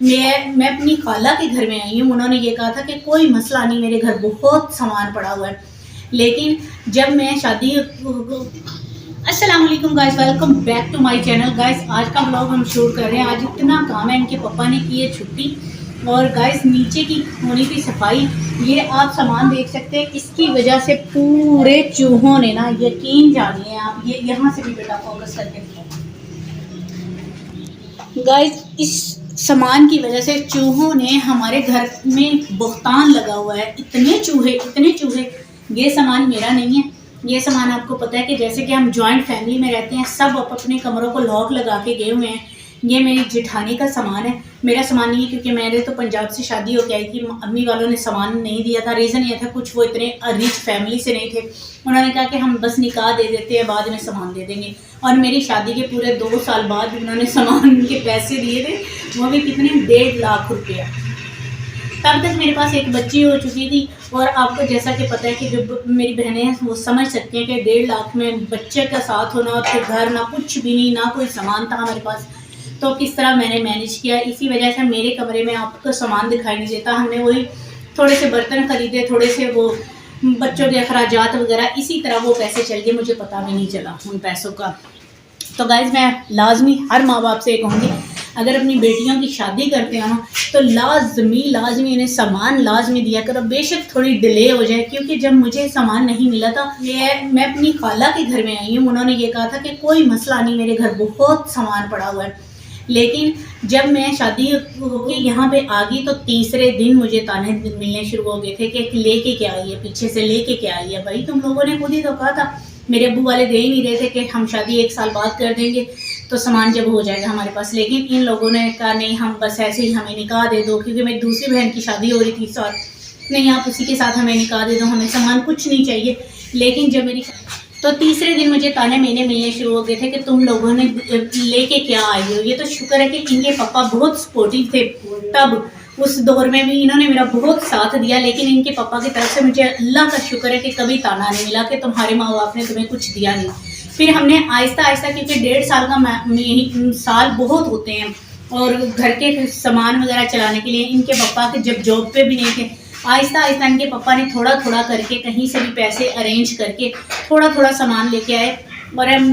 मैं अपनी खाला के घर में आई हूँ। उन्होंने ये कहा था कि कोई मसला नहीं, मेरे घर बहुत सामान पड़ा हुआ है। लेकिन जब मैं शादी अस्सलाम वालेकुम guys, welcome back to my channel. Guys आज का ब्लॉग हम शूट कर रहे हैं। आज इतना काम है, इनके पापा ने की है छुट्टी। और गाइस नीचे की होनी थी सफाई, ये आप सामान देख सकते हैं। इसकी वजह से पूरे चूहों ने ना, यकीन जानिए आप, ये यहाँ से भी बेटा फोकस करके गाइस, इस सामान की वजह से चूहों ने हमारे घर में बहुतान लगा हुआ है। इतने चूहे। ये सामान मेरा नहीं है, ये सामान आपको पता है कि जैसे कि हम जॉइंट फैमिली में रहते हैं, सब अपने कमरों को लॉक लगा के गए हुए हैं। ये मेरी जेठानी का सामान है, मेरा सामान नहीं है, क्योंकि मैंने तो पंजाब से शादी होकर आई थी। अम्मी वालों ने सामान नहीं दिया था। रीज़न ये था, कुछ वो इतने रिच फैमिली से नहीं थे। उन्होंने कहा कि हम बस निकाह दे देते हैं, बाद में सामान दे देंगे। और मेरी शादी के पूरे 2 साल बाद उन्होंने सामान के पैसे दिए थे, वो भी कितने 1.5 लाख रुपया। तब तक मेरे पास एक बच्ची हो चुकी थी। और आपको जैसा कि पता है कि जो मेरी बहनें हैं वो समझ सकती हैं कि 1.5 लाख में बच्चे का साथ होना, और फिर घर ना कुछ भी नहीं, ना कोई सामान था हमारे पास, तो किस तरह मैंने मैनेज किया। इसी वजह से मेरे कमरे में आपको सामान दिखाई नहीं देता। हमने वही थोड़े से बर्तन खरीदे, थोड़े से वो बच्चों के अखराजात वगैरह, इसी तरह वो पैसे चल गए, मुझे पता भी नहीं चला उन पैसों का। तो गाइज़ मैं लाजमी हर माँ बाप से कहूँगी, अगर अपनी बेटियों की शादी करते हो ना, तो लाजमी इन्हें सामान लाजमी दिया करो। बेशक थोड़ी डिले हो जाए, क्योंकि जब मुझे सामान नहीं मिला था, मैं अपनी खाला के घर में आई हूँ। उन्होंने ये कहा था कि कोई मसला नहीं, मेरे घर बहुत सामान पड़ा हुआ है। लेकिन जब मैं शादी होके यहाँ पे आ गई, तो तीसरे दिन मुझे ताने मिलने शुरू हो गए थे कि लेके क्या आई है, पीछे से लेके क्या आई है। भाई तुम लोगों ने खुद ही तो कहा था, मेरे अब्बू वाले दे ही नहीं रहे थे कि हम शादी 1 साल बाद कर देंगे, तो सामान जब हो जाएगा हमारे पास। लेकिन इन लोगों ने कहा नहीं, हम बस ऐसे ही हमें निकाह दे दो, क्योंकि मेरी दूसरी बहन की शादी हो रही थी इस साल। नहीं, आप उसी के साथ हमें निकाह दे दो, हमें सामान कुछ नहीं चाहिए। लेकिन जब मेरी तो तीसरे दिन मुझे ताने महीने मिलने शुरू हो गए थे कि तुम लोगों ने लेके क्या आई हो। ये तो शुक्र है कि इनके पापा बहुत सपोर्टिव थे, तब उस दौर में भी इन्होंने मेरा बहुत साथ दिया। लेकिन इनके पापा की तरफ से मुझे अल्लाह का शुक्र है कि कभी ताना नहीं मिला कि तुम्हारे माँ बाप ने तुम्हें कुछ दिया नहीं। फिर हमने आहिस्ता, क्योंकि 1.5 साल का यही साल बहुत होते हैं, और घर के सामान वगैरह चलाने के लिए इनके पापा के जब जॉब पे भी नहीं थे, आहिस्ता इनके पापा ने थोड़ा करके कहीं से भी पैसे अरेंज करके थोड़ा सामान लेके आए। और हम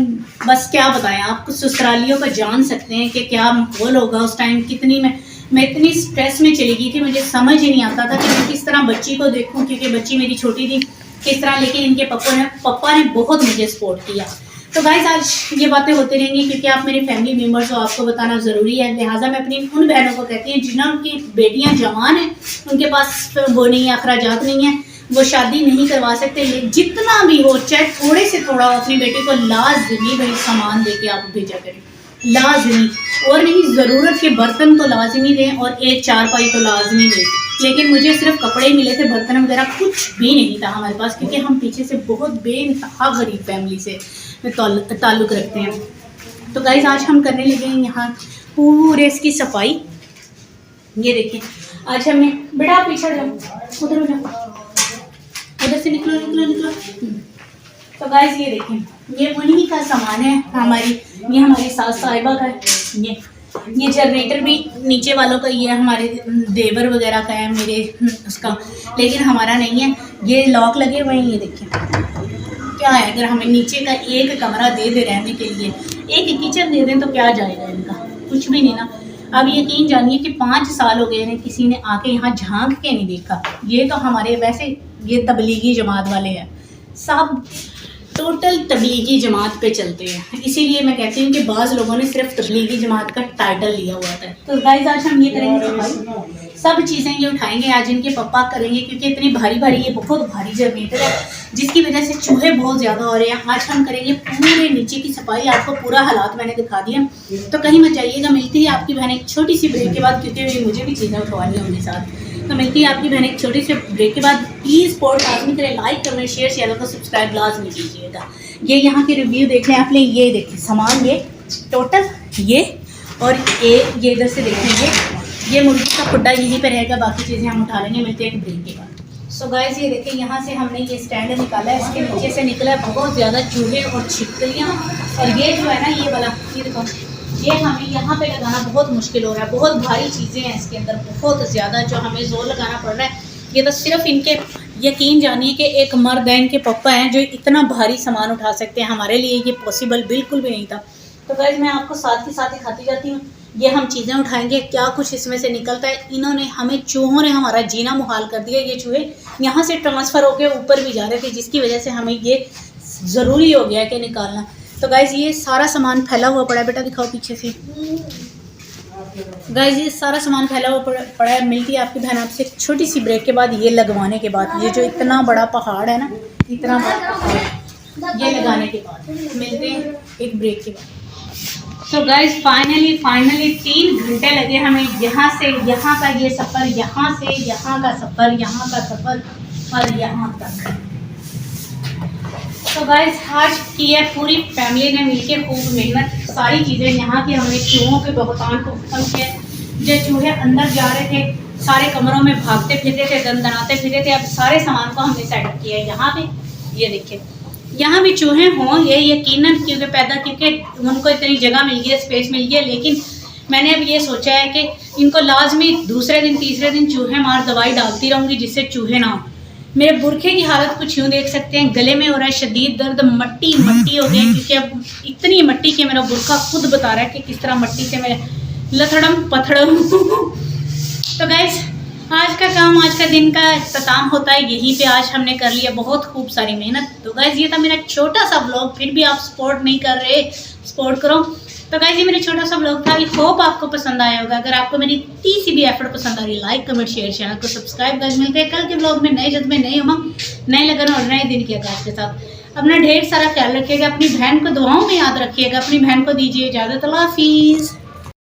बस क्या बताएं, आप कुछ ससुरालियों का जान सकते हैं कि क्या माहौल होगा उस टाइम। कितनी मैं इतनी स्ट्रेस में चली गई थी, मुझे समझ ही नहीं आता था कि मैं किस तरह बच्ची को देखूं, क्योंकि बच्ची मेरी छोटी थी, किस तरह। लेकिन इनके पापा ने बहुत मुझे सपोर्ट किया। तो गाइस आज ये बातें होती रहेंगी, क्योंकि आप मेरे फैमिली मेम्बर्स हो, आपको बताना ज़रूरी है। लिहाजा मैं अपनी उन बहनों को कहती हूँ जिनकी बेटियाँ जवान हैं, उनके पास वो नहीं है, अखराजात नहीं है, वो शादी नहीं करवा सकते, जितना भी हो, चाहे थोड़े से थोड़ा, अपनी बेटी को लाजमी भाई सामान दे के आप भेजा करें, लाजमी। और नहीं, ज़रूरत के बर्तन तो लाजमी दें, और एक चारपाई तो लाजमी दें। लेकिन मुझे सिर्फ कपड़े मिले थे, बर्तन वगैरह कुछ भी नहीं था हमारे पास, क्योंकि हम पीछे से बहुत बेइंतहा गरीब फैमिली से ताल्लुक़ रखते हैं। तो गाइस आज हम करने लगे हैं यहाँ पूरे इसकी सफाई। ये देखिए, आज हमने, बेटा पीछे जाओ, उधर जाओ, उधर से निकलो। तो गाइस ये देखें, ये उन्हीं का सामान है ये हमारी सास साहिबा का है। ये जनरेटर भी नीचे वालों का ही है, हमारे देवर वगैरह का है, मेरे उसका, लेकिन हमारा नहीं है। ये लॉक लगे हुए हैं। ये देखिए क्या है, अगर हमें नीचे का एक कमरा दे दे रहने के लिए, एक किचन दे दें, तो क्या जाएगा इनका, कुछ भी नहीं ना। अब यकीन जानिए कि 5 साल हो गए हैं, किसी ने आके यहाँ झांक के नहीं देखा। ये तो हमारे, वैसे ये तबलीगी जमात वाले हैं, सब टोटल तबलीगी जमात पे चलते हैं। इसीलिए मैं कहती हूँ कि बाज़ लोगों ने सिर्फ तबलीगी जमात का टाइटल लिया हुआ था। तो गाइस आज हम ये करेंगे सफाई, सब चीज़ें ये उठाएंगे आज, इनके पापा करेंगे, क्योंकि इतनी भारी ये बहुत भारी जनरेटर है, जिसकी वजह से चूहे बहुत ज़्यादा हो रहे हैं। आज हम करेंगे पूरे नीचे की सफाई। आपको पूरा हालात मैंने दिखा दिया, तो कहीं मत जाइएगा। मिलती है आपकी बहन एक छोटी सी ब्रेक के बाद, क्योंकि मुझे भी चीज़ें उठवानी होंगी साथ। तो मिलती है आपकी बहन एक छोटी सी ब्रेक के बाद। प्लीज़ सपोर्ट लाजमी करें, लाइक करें, शेयर, चैनल को सब्सक्राइब लाजमी कीजिएगा। ये यहाँ के रिव्यू देख लें आपने, ये देखिए सामान, ये टोटल ये, और ये इधर से देख लें, ये मुर्गी का खुड्डा यहीं पे रहेगा, बाकी चीज़ें हम उठा लेंगे। मिलते हैं एक ब्रेक के बाद। सो गाइस ये देखिए, यहाँ से हमने ये स्टैंड निकाला है, इसके नीचे से निकला है बहुत ज़्यादा चूहे और छिपकलियाँ। और ये जो है ना, ये वाला, ये देखो, ये हमें यहाँ पे लगाना बहुत मुश्किल हो रहा है। बहुत भारी चीज़ें हैं इसके अंदर, बहुत ज़्यादा, जो हमें जोर लगाना पड़ रहा है। ये तो सिर्फ इनके यकीन जानिए कि एक मर्द है, इनके पापा हैं जो इतना भारी सामान उठा सकते हैं। हमारे लिए ये पॉसिबल बिल्कुल भी नहीं था। तो गाइस मैं आपको साथ ही साथ दिखाती जाती हूँ। ये हम चीज़ें उठाएंगे, क्या कुछ इसमें से निकलता है। इन्होंने हमें, चूहों ने हमारा जीना मुहाल कर दिया। ये चूहे यहाँ से ट्रांसफ़र होकर ऊपर भी जा रहे थे, जिसकी वजह से हमें ये ज़रूरी हो गया कि निकालना। तो गाइस ये सारा सामान फैला हुआ पड़ा है। बेटा दिखाओ पीछे से। गाइस ये सारा सामान फैला हुआ पड़ा है। मिलती है आपकी बहन आपसे एक छोटी सी ब्रेक के बाद। ये लगवाने के बाद, ये जो इतना बड़ा पहाड़ है ना, इतना बड़ा पहाड़, ये लगाने के बाद मिलते हैं एक ब्रेक के बाद। तो गाइस फाइनली 3 घंटे लगे हमें यहाँ से यहाँ का ये सफ़र, यहाँ से यहाँ का सफ़र, यहाँ का सफ़र और यहाँ तक। तो गाइस आज की है पूरी फैमिली ने मिलकर खूब मेहनत, सारी चीज़ें यहाँ की हमने चूहों के बहुतान को खत्म किया। जो चूहे अंदर जा रहे थे, सारे कमरों में भागते फिरते थे, दंदनाते फिरते थे, अब सारे सामान को हमने सेटअप किया है यहाँ पे। ये देखिए यहाँ भी चूहे हों, ये यकीनन क्योंकि उनको इतनी जगह मिल गई है, स्पेस मिल गई है। लेकिन मैंने अब ये सोचा है कि इनको लाजमी दूसरे दिन तीसरे दिन चूहे मार दवाई डालती रहूँगी, जिससे चूहे ना हो। मेरे बुरखे की हालत कुछ यूँ देख सकते हैं, गले में हो रहा है शदीद दर्द, मट्टी हो गई, क्योंकि अब इतनी मट्टी कि मेरा बुरखा खुद बता रहा है कि किस तरह मट्टी से मैं लथड़म पथड़म। तो गाइस आज का काम, आज का दिन का इख्तिताम होता है यहीं पे। आज हमने कर लिया बहुत खूब सारी मेहनत। तो गाइस ये था मेरा छोटा सा ब्लॉग। फिर भी आप सपोर्ट नहीं कर रहे, सपोर्ट करो। तो गाइस ये मेरा छोटा सा ब्लॉग था। आई होप आपको पसंद आया होगा। अगर आपको मेरी सी भी एफर्ट पसंद आ रही है, लाइक कमेंट शेयर, चैनल को सब्सक्राइब। गाइस मिलते हैं कल के ब्लॉग में नए जज्बे, नई उमंग, नए लगन और नए दिन के आगाज के साथ। अपना ढेर सारा ख्याल रखिएगा, अपनी बहन को दुआओं में याद रखिएगा। अपनी बहन को दीजिए इजाज़त। अल्लाह हाफिज़।